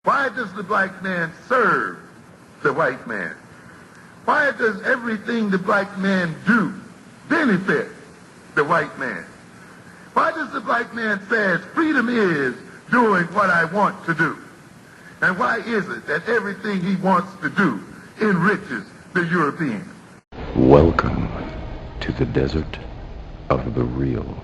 Why does the black man serve the white man? Why does everything the black man do benefit the white man? Why does the black man say freedom is doing what I want to do? And why is it that everything he wants to do enriches the European? Welcome to the desert of the real.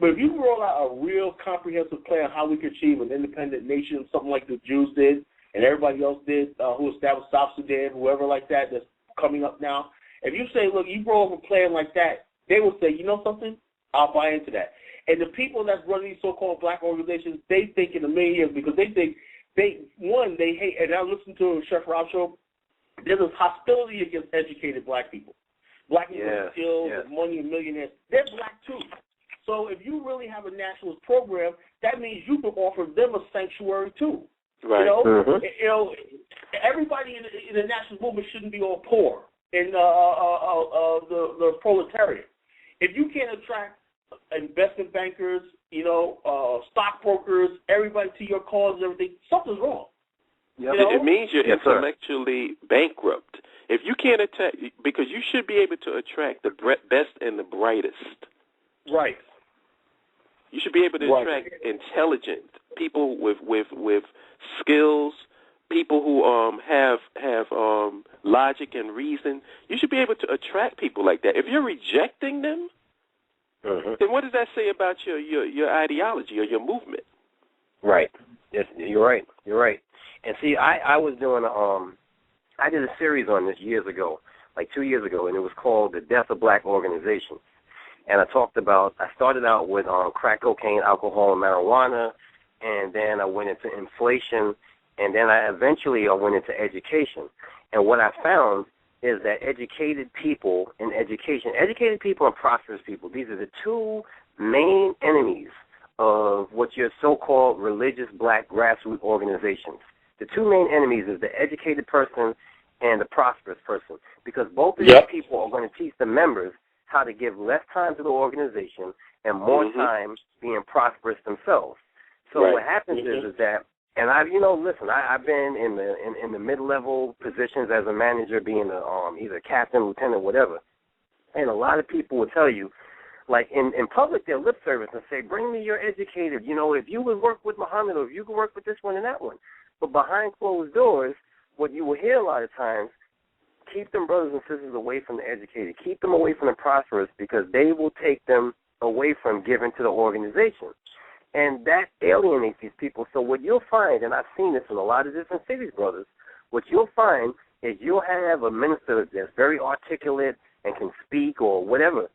But if you roll out a real comprehensive plan on how we could achieve an independent nation, something like the Jews did and everybody else did who established South Sudan, whoever like that that's coming up now, if you say, look, you roll up a plan like that, they will say, you know something? I'll buy into that. And the people that's running these so-called black organizations, they think in a million years because they think, they hate, and I listened to Chef Rob show, there's this hostility against educated black people. Black people with skills, with money, and millionaires. They're black too. So if you really have a nationalist program, that means you can offer them a sanctuary too. Right. You know, everybody in the nationalist movement shouldn't be all poor in the proletariat. If you can't attract investment bankers, stockbrokers, everybody to your cause and everything, something's wrong. Yep. It means you're intellectually bankrupt. If you can't attack, because you should be able to attract the best and the brightest. Right. You should be able to attract intelligent people with skills, people who have logic and reason. You should be able to attract people like that. If you're rejecting them, then what does that say about your ideology or your movement? Right. Yes, you're right. You're right. And see, I was doing I did a series on this years ago, like 2 years ago, and it was called The Death of Black Organizations. And I started out with crack cocaine, alcohol, and marijuana, and then I went into inflation, and then I went into education. And what I found is that educated people and prosperous people, these are the two main enemies of what your so-called religious black grassroots organizations. The two main enemies is the educated person and the prosperous person, because both of these people are going to teach the members how to give less time to the organization and more time being prosperous themselves. So what happens is that, and I've been in the mid-level positions as a manager, being either captain, lieutenant, whatever, and a lot of people will tell you, like in public, they're lip service and say, bring me your educated, if you would work with Muhammad or if you could work with this one and that one. But behind closed doors, what you will hear a lot of times, keep them brothers and sisters away from the educated. Keep them away from the prosperous, because they will take them away from giving to the organization. And that alienates these people. So what you'll find, and I've seen this in a lot of different cities, brothers, what you'll find is you'll have a minister that's very articulate and can speak or whatever,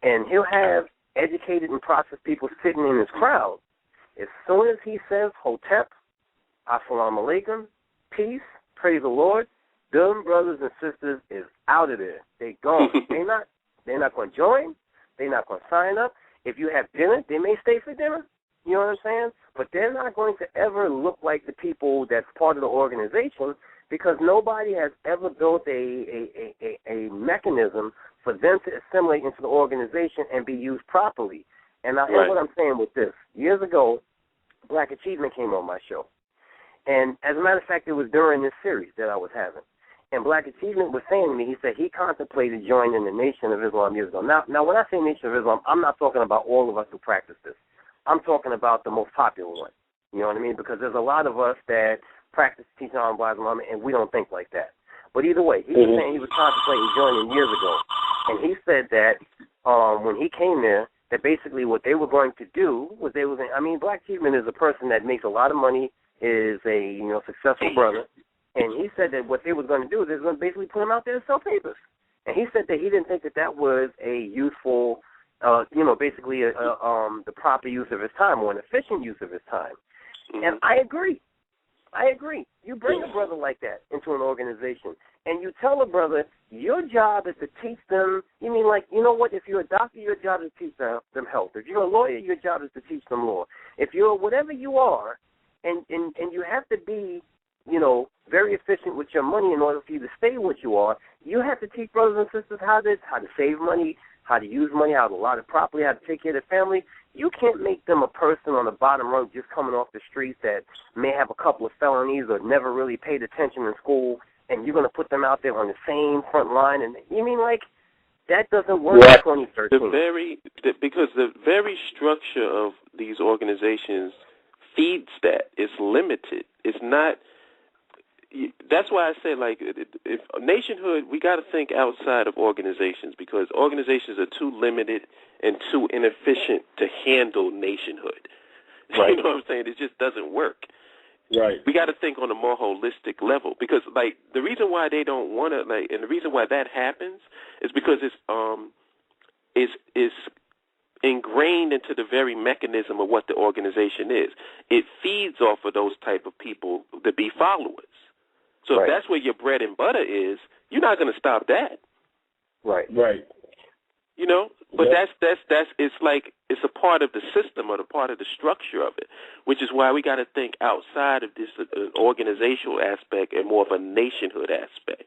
and he'll have educated and prosperous people sitting in his crowd. As soon as he says, Hotep, Assalamu alaikum, peace, praise the Lord, them brothers and sisters is out of there. They gone. They're not going to join. They're not going to sign up. If you have dinner, they may stay for dinner. You know what I'm saying? But they're not going to ever look like the people that's part of the organization, because nobody has ever built a mechanism for them to assimilate into the organization and be used properly. And now here's what I'm saying with this. Years ago, Black Achievement came on my show. And as a matter of fact, it was during this series that I was having. And Black Achievement was saying to me, he said he contemplated joining the Nation of Islam years ago. Now, when I say Nation of Islam, I'm not talking about all of us who practice this. I'm talking about the most popular one. You know what I mean? Because there's a lot of us that practice teaching on Islam, and we don't think like that. But either way, he was saying he was contemplating joining years ago. And he said that when he came there, that basically what they were going to do was Black Achievement is a person that makes a lot of money, is a successful brother, and he said that what they were going to do is they were going to basically put him out there and sell papers. And he said that he didn't think that was a useful, basically the proper use of his time or an efficient use of his time. And I agree. You bring a brother like that into an organization, and you tell a brother, your job is to teach them. You mean, like, you know what? If you're a doctor, your job is to teach them health. If you're a lawyer, your job is to teach them law. If you're whatever you are, and you have to be, very efficient with your money in order for you to stay what you are, you have to teach brothers and sisters how to save money, how to use money, how to allot it properly, how to take care of the family. you can't make them a person on the bottom rung just coming off the streets that may have a couple of felonies or never really paid attention in school, and you're going to put them out there on the same front line. And you mean, like, that doesn't work in 2013. Because the very structure of these organizations feeds that. It's limited. It's not. That's why I say, like, if nationhood, we got to think outside of organizations, because organizations are too limited and too inefficient to handle nationhood. Right. You know what I'm saying? It just doesn't work. Right. We got to think on a more holistic level, because, like, the reason why they don't want to, like, and the reason why that happens is because it's ingrained into the very mechanism of what the organization is. It feeds off of those type of people to be followers. So if that's where your bread and butter is, you're not going to stop that. Right. You know, but that's it's like it's a part of the system or the part of the structure of it, which is why we got to think outside of this organizational aspect and more of a nationhood aspect.